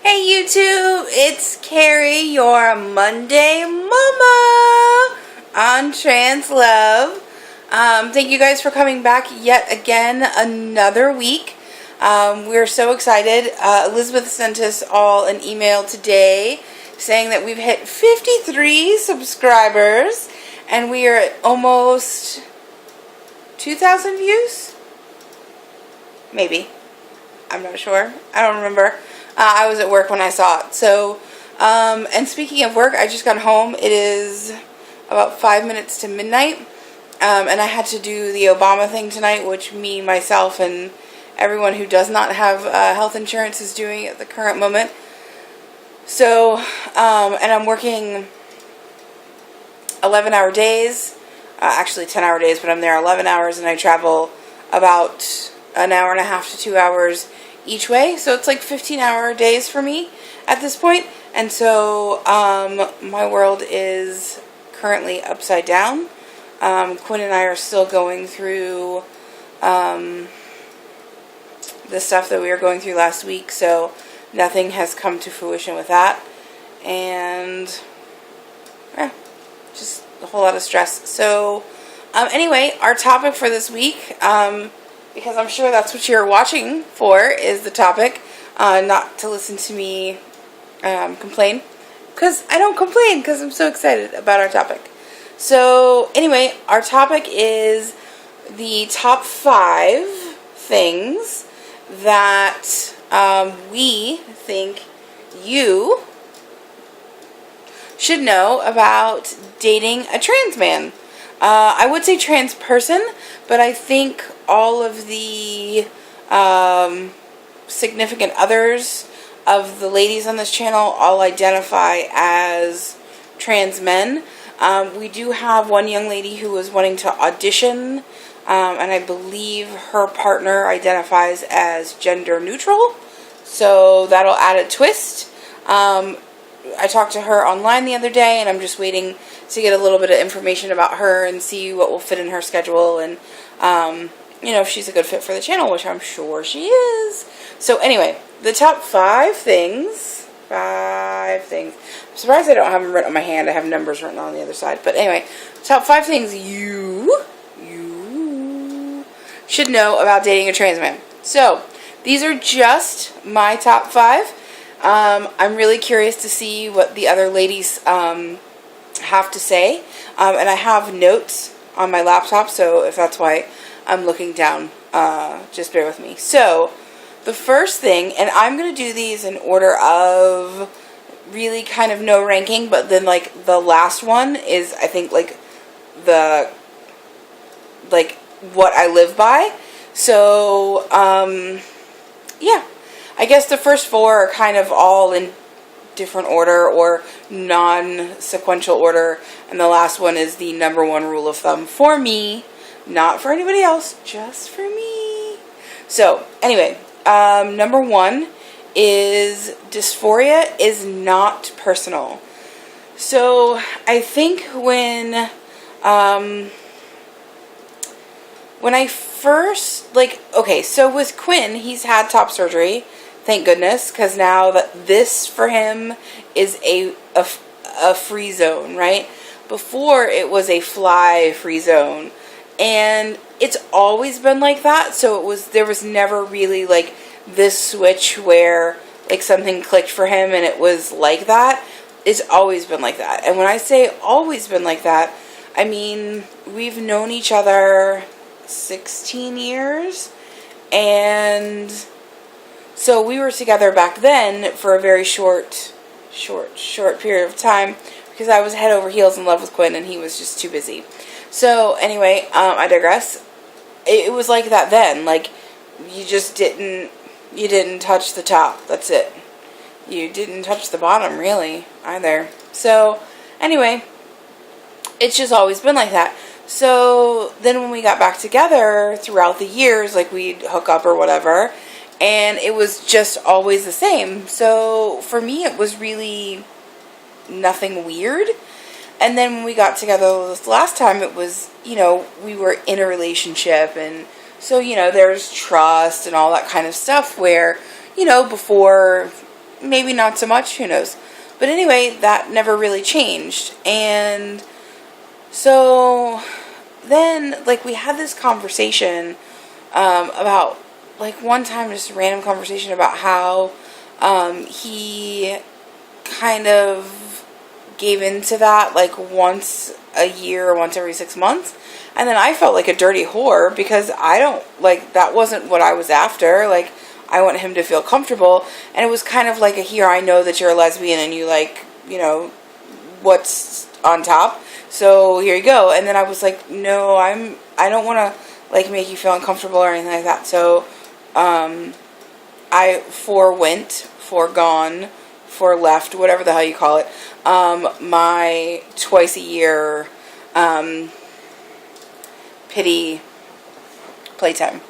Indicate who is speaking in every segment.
Speaker 1: Hey YouTube, it's Kari, your Monday Mama on TransLove. Thank you guys for coming back yet again another week. We're so excited. Elizabeth sent us all an email today saying that we've hit 53 subscribers and we are at almost 2,000 views? Maybe. I'm not sure. I don't remember. I was at work when I saw it. So, and speaking of work, I just got home. It is about 5 minutes to midnight. And I had to do the Obama thing tonight, which me, myself, and everyone who does not have health insurance is doing at the current moment. So, and I'm working 11-hour days. Actually 10-hour days, but I'm there 11 hours, and I travel about an hour and a half to 2 hours each way, so it's like 15-hour days for me at this point. And so my world is currently upside down. Quinn and I are still going through the stuff that we were going through last week, so nothing has come to fruition with that, and just a whole lot of stress. So anyway, our topic for this week, because I'm sure that's what you're watching for, is the topic, not to listen to me complain, because I don't complain, because I'm so excited about our topic. So anyway, our topic is the top 5 things that we think you should know about dating a trans man. I would say trans person, but I think all of the significant others of the ladies on this channel all identify as trans men. We do have one young lady who was wanting to audition, and I believe her partner identifies as gender neutral, so that'll add a twist. I talked to her online the other day, and I'm just waiting to get a little bit of information about her and see what will fit in her schedule, and if she's a good fit for the channel, which I'm sure she is. So anyway, the top 5 things. 5 things. I'm surprised I don't have them written on my hand. I have numbers written on the other side. But anyway, top 5 things you should know about dating a trans man. So these are just my top 5. I'm really curious to see what the other ladies have to say, and I have notes on my laptop, so if that's why I'm looking down, just bear with me. So the first thing, and I'm going to do these in order of really kind of no ranking, but then like the last one is, I think, like what I live by. So yeah, I guess the first 4 are kind of all in different order or non-sequential order, and the last one is the number 1 rule of thumb for me, not for anybody else, just for me. So anyway, number 1 is dysphoria is not personal. So I think when I first, okay, so with Quinn, he's had top surgery, thank goodness, because now that this for him is a free zone, right? Before it was a fly free zone, and it's always been like that. So there was never really like this switch where like something clicked for him and it was like that. It's always been like that. And when I say always been like that, I mean we've known each other 16 years, and so we were together back then for a very short period of time, because I was head over heels in love with Quinn and he was just too busy. So anyway, I digress. It was like that then. Like, you just didn't touch the top. That's it. You didn't touch the bottom, really, either. So anyway, it's just always been like that. So then when we got back together throughout the years, like we'd hook up or whatever, and it was just always the same. So for me, it was really nothing weird. And then when we got together this last time, it was, we were in a relationship, and so, there's trust and all that kind of stuff where, before maybe not so much, who knows. But anyway, that never really changed. And so then, like, we had this conversation about, like, one time, just a random conversation about how he kind of gave into that, like, once a year, once every 6 months. And then I felt like a dirty whore because I don't, like, that wasn't what I was after. Like, I want him to feel comfortable. And it was kind of like a, here, I know that you're a lesbian and you like, you know, what's on top. So here you go. And then I was like, no, I don't want to, like, make you feel uncomfortable or anything like that. So, I forgone, left, whatever the hell you call it, my twice a year, pity playtime.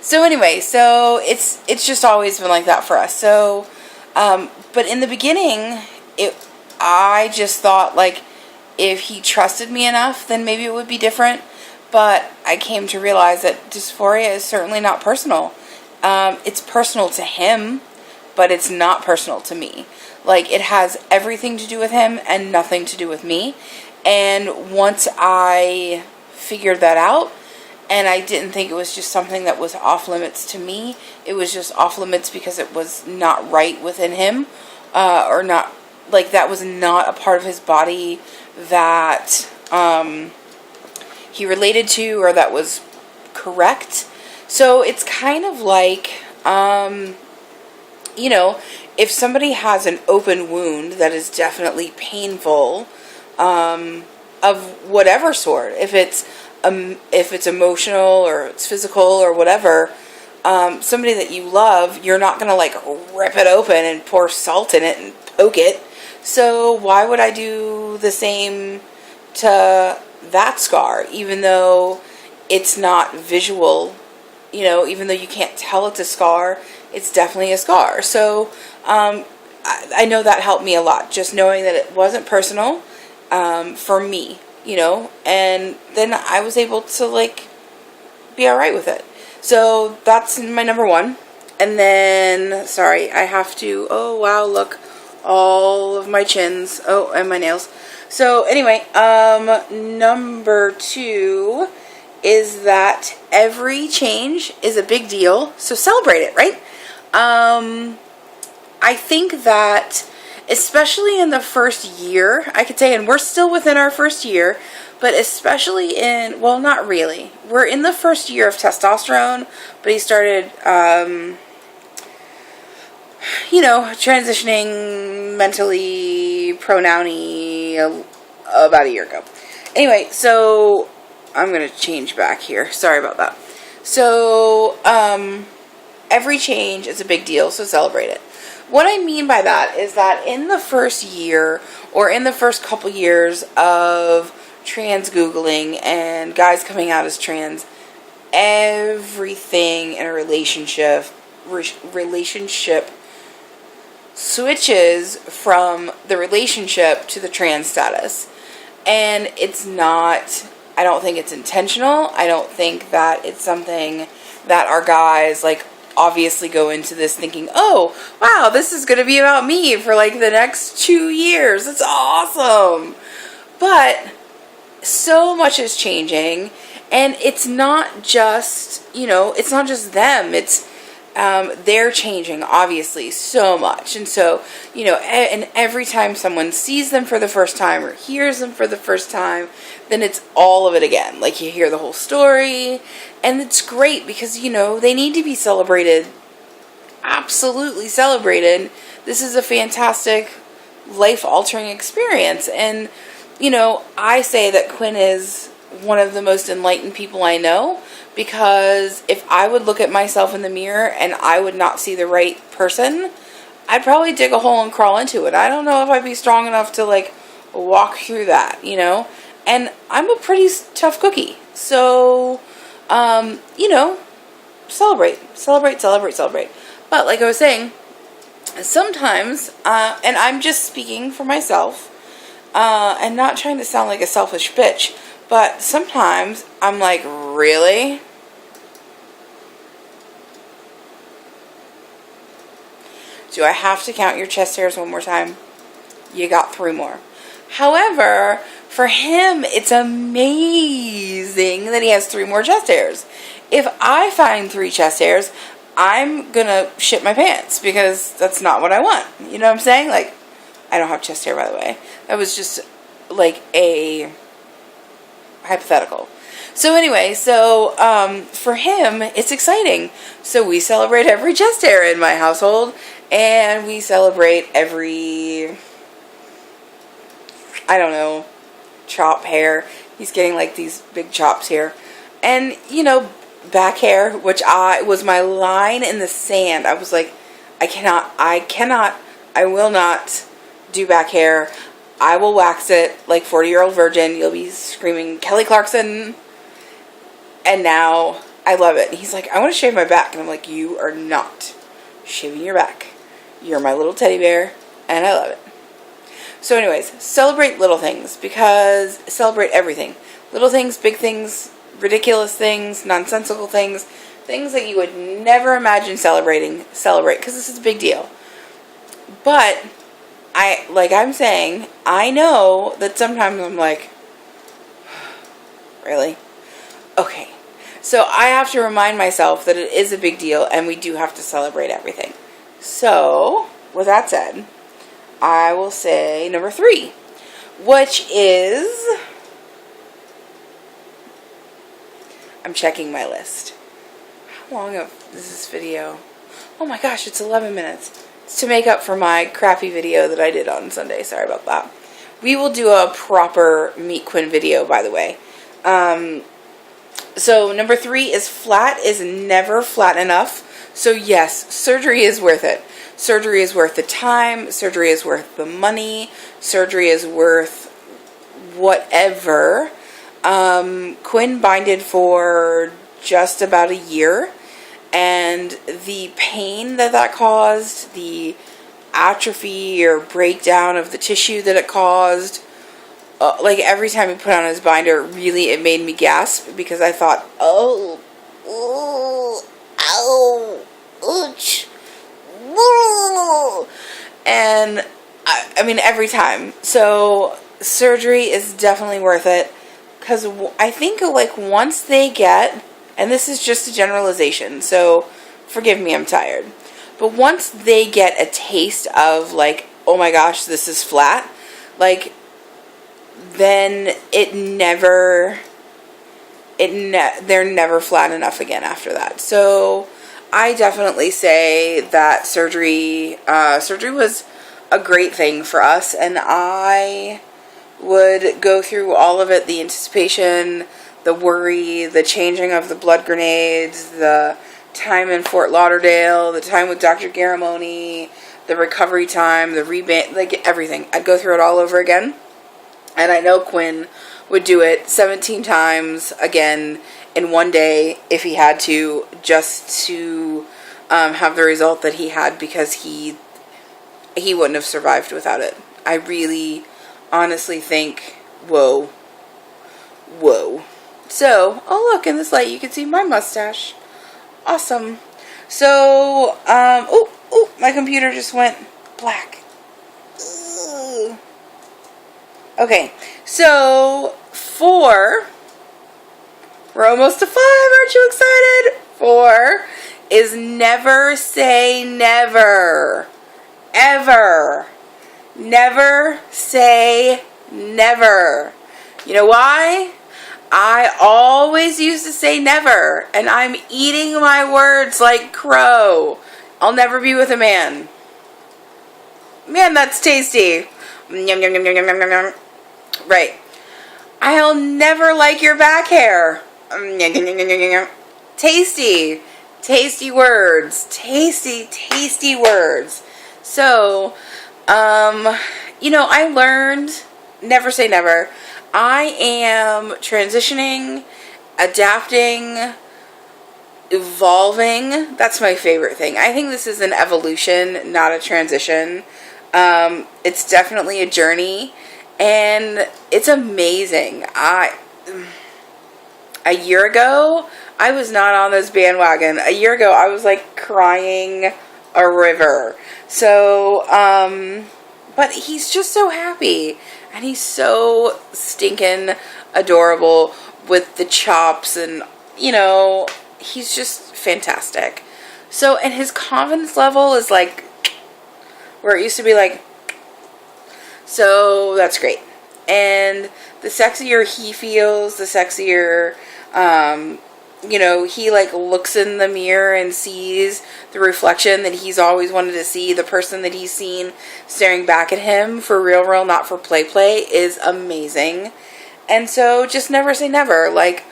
Speaker 1: So anyway, so it's just always been like that for us. So, but in the beginning, I just thought, like, if he trusted me enough, then maybe it would be different. But I came to realize that dysphoria is certainly not personal. It's personal to him, but it's not personal to me. Like, it has everything to do with him and nothing to do with me. And once I figured that out, and I didn't think it was just something that was off limits to me, it was just off limits because it was not right within him, or not, like, that was not a part of his body that he related to, or that was correct. So it's kind of like, you know, if somebody has an open wound that is definitely painful, of whatever sort, if it's emotional or it's physical or whatever, somebody that you love, you're not going to, like, rip it open and pour salt in it and poke it. So why would I do the same to that scar, even though it's not visual, you know, even though you can't tell it's a scar, it's definitely a scar. So I know that helped me a lot, just knowing that it wasn't personal for me, you know, and then I was able to, like, be alright with it. So that's my number one. And then, sorry, I have to, oh wow, look, all of my chins, oh, and my nails. So anyway, number two is that every change is a big deal, so celebrate it, right? I think that, especially in the first year, I could say, and we're still within our first year, but especially in, well, not really. We're in the first year of testosterone, but he started, you know, transitioning mentally, pronoun-y about a year ago. Anyway, so I'm going to change back here. Sorry about that. So, every change is a big deal, so celebrate it. What I mean by that is that in the first year, or in the first couple years of trans Googling and guys coming out as trans, everything in a relationship switches from the relationship to the trans status. And it's not, I don't think it's intentional. I don't think that it's something that our guys, like, obviously go into this thinking, oh, wow, this is going to be about me for, like, the next 2 years. It's awesome. But so much is changing, and it's not just, you know, it's not just them. It's, they're changing, obviously, so much. And so, you know, and every time someone sees them for the first time or hears them for the first time, then it's all of it again. Like, you hear the whole story, and it's great because, you know, they need to be celebrated. Absolutely celebrated. This is a fantastic, life-altering experience. And, you know, I say that Quinn is one of the most enlightened people I know, because if I would look at myself in the mirror and I would not see the right person, I'd probably dig a hole and crawl into it. I don't know if I'd be strong enough to, like, walk through that, you know? And I'm a pretty tough cookie. So, you know, celebrate. But like I was saying, sometimes, and I'm just speaking for myself, and not trying to sound like a selfish bitch, but sometimes I'm like, really? Do I have to count your chest hairs one more time? You got 3 more. However, for him, it's amazing that he has 3 more chest hairs. If I find 3 chest hairs, I'm gonna shit my pants because that's not what I want. You know what I'm saying? Like, I don't have chest hair, by the way. That was just like a hypothetical. So anyway, for him, it's exciting. So we celebrate every chest hair in my household, and we celebrate every, I don't know, chop hair. He's getting like these big chops here. And, you know, back hair, which was my line in the sand. I was like, I will not do back hair. I will wax it like 40-year-old virgin. You'll be screaming Kelly Clarkson. And now I love it. He's like, I want to shave my back. And I'm like, you are not shaving your back. You're my little teddy bear. And I love it. So anyways, celebrate little things, because celebrate everything. Little things, big things, ridiculous things, nonsensical things, things that you would never imagine celebrating, celebrate, because this is a big deal. But I'm saying, I know that sometimes I'm like, really? Okay. So I have to remind myself that it is a big deal and we do have to celebrate everything. So, with that said, I will say number 3, which is, I'm checking my list. How long is this video? Oh my gosh, it's 11 minutes. It's to make up for my crappy video that I did on Sunday. Sorry about that. We will do a proper Meet Quinn video, by the way. So number 3 is flat is never flat enough. So yes, surgery is worth it. Surgery is worth the time. Surgery is worth the money. Surgery is worth whatever. Quinn binded for just about a year. And the pain that caused, the atrophy or breakdown of the tissue that it caused, like every time he put on his binder, really it made me gasp, because I thought, oh, ooh, ow, ouch, woo. And I mean every time. So surgery is definitely worth it, because I think like once they get, and this is just a generalization, so forgive me, I'm tired, but once they get a taste of like, oh my gosh, this is flat, like, then they're never flat enough again after that. So I definitely say that surgery was a great thing for us, and I would go through all of it, the anticipation, the worry, the changing of the blood grenades, the time in Fort Lauderdale, the time with Dr. Garamoni, the recovery time, the rebate, like everything. I'd go through it all over again. And I know Quinn would do it 17 times again in one day if he had to, just to have the result that he had, because he wouldn't have survived without it. I really honestly think, whoa. So, oh look, in this light you can see my mustache. Awesome. So, my computer just went black. Ugh. Okay, so 4, we're almost to 5, aren't you excited? 4 is never say never. Ever. Never say never. You know why? I always used to say never, and I'm eating my words like crow. I'll never be with a man. Man, that's tasty. Yum, yum, yum, yum, yum, yum, yum. Right. I'll never like your back hair. Tasty. Tasty words. Tasty words. So, I learned never say never. I am transitioning, adapting, evolving. That's my favorite thing. I think this is an evolution, not a transition. It's definitely a journey, and it's amazing. A year ago, I was not on this bandwagon. A year ago, I was like crying a river. So, but he's just so happy, and he's so stinking adorable with the chops, and, you know, he's just fantastic. So, and his confidence level is like where it used to be like, so that's great. And the sexier he feels, the sexier, you know, he like looks in the mirror and sees the reflection that he's always wanted to see. The person that he's seen staring back at him for real, not for play, is amazing. And so just never say never. Like,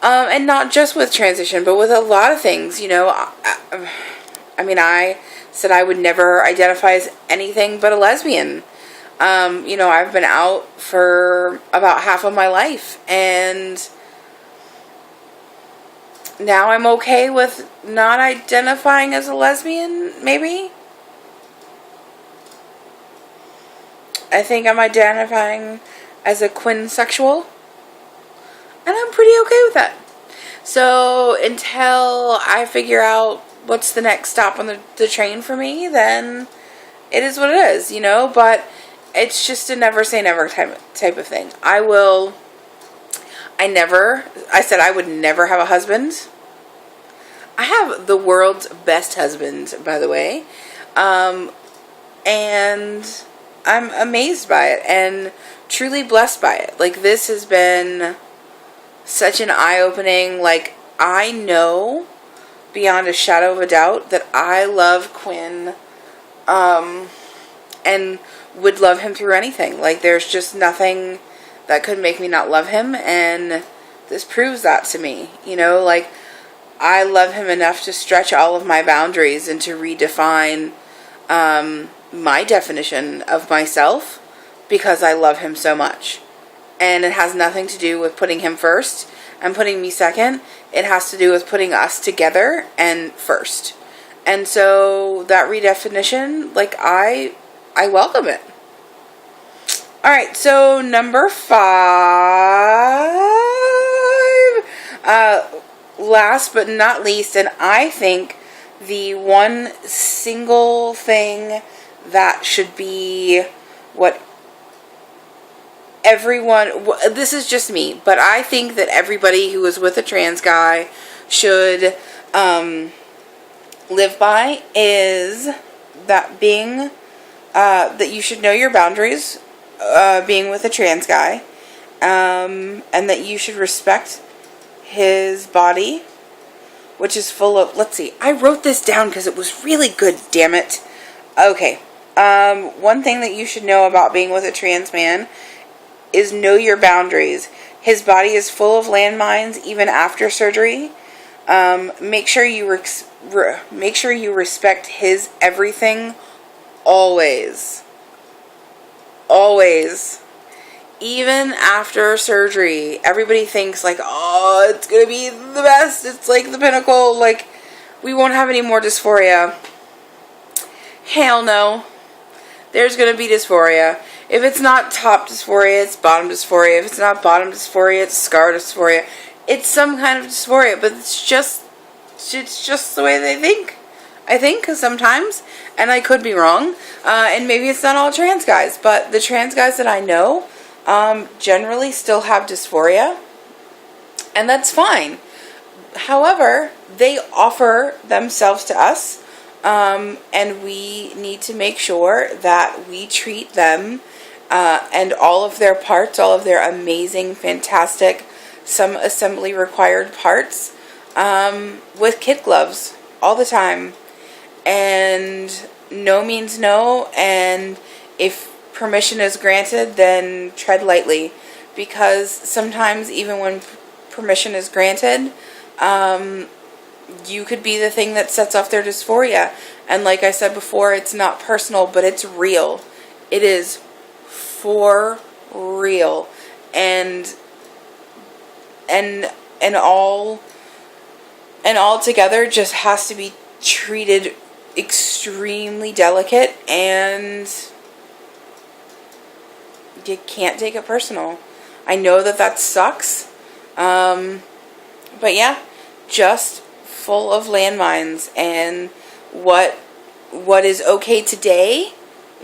Speaker 1: and not just with transition, but with a lot of things, you know. I mean, I said I would never identify as anything but a lesbian. You know, I've been out for about half of my life, and now I'm okay with not identifying as a lesbian, maybe. I think I'm identifying as a quinsexual, and I'm pretty okay with that. So until I figure out what's the next stop on the train for me, then it is what it is, you know. But it's just a never say never type of thing. I said I would never have a husband. I have the world's best husband, by the way. And I'm amazed by it and truly blessed by it. Like, this has been such an eye-opening, like, I know beyond a shadow of a doubt that I love Quinn, and would love him through anything. Like, there's just nothing that could make me not love him, and this proves that to me. You know, like, I love him enough to stretch all of my boundaries and to redefine my definition of myself because I love him so much. And it has nothing to do with putting him first and putting me second. It has to do with putting us together and first. And so that redefinition, like, I welcome it. Alright, so number 5. Last but not least, and I think the one single thing that should be what everyone, this is just me, but I think that everybody who is with a trans guy should live by is that being, that you should know your boundaries, being with a trans guy, and that you should respect his body, which is full of, let's see, I wrote this down because it was really good, damn it. Okay, one thing that you should know about being with a trans man is know your boundaries. His body is full of landmines even after surgery. Make sure you respect his everything always. Always. Even after surgery, everybody thinks like, oh, it's gonna be the best. It's like the pinnacle. Like, we won't have any more dysphoria. Hell no. There's gonna be dysphoria. If it's not top dysphoria, it's bottom dysphoria. If it's not bottom dysphoria, it's scar dysphoria. It's some kind of dysphoria, but it's just the way they think. I think sometimes, and I could be wrong, and maybe it's not all trans guys, but the trans guys that I know generally still have dysphoria, and that's fine. However, they offer themselves to us, and we need to make sure that we treat them and all of their parts, all of their amazing, fantastic, some assembly required parts, with kid gloves all the time. And no means no, and if permission is granted, then tread lightly, because sometimes even when permission is granted, you could be the thing that sets off their dysphoria. And like I said before, it's not personal, but it's real. It is for real. And all together just has to be treated extremely delicate, and you can't take it personal. I know that sucks, but yeah, just full of landmines. And what what is okay today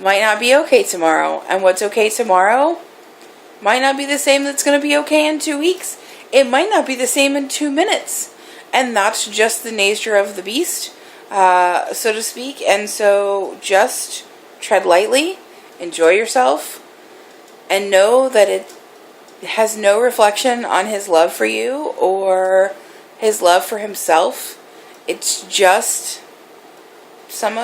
Speaker 1: might not be okay tomorrow. And what's okay tomorrow might not be the same that's going to be okay in 2 weeks. It might not be the same in 2 minutes. And that's just the nature of the beast, so to speak. And so just tread lightly, enjoy yourself, and know that it has no reflection on his love for you or his love for himself. It's just some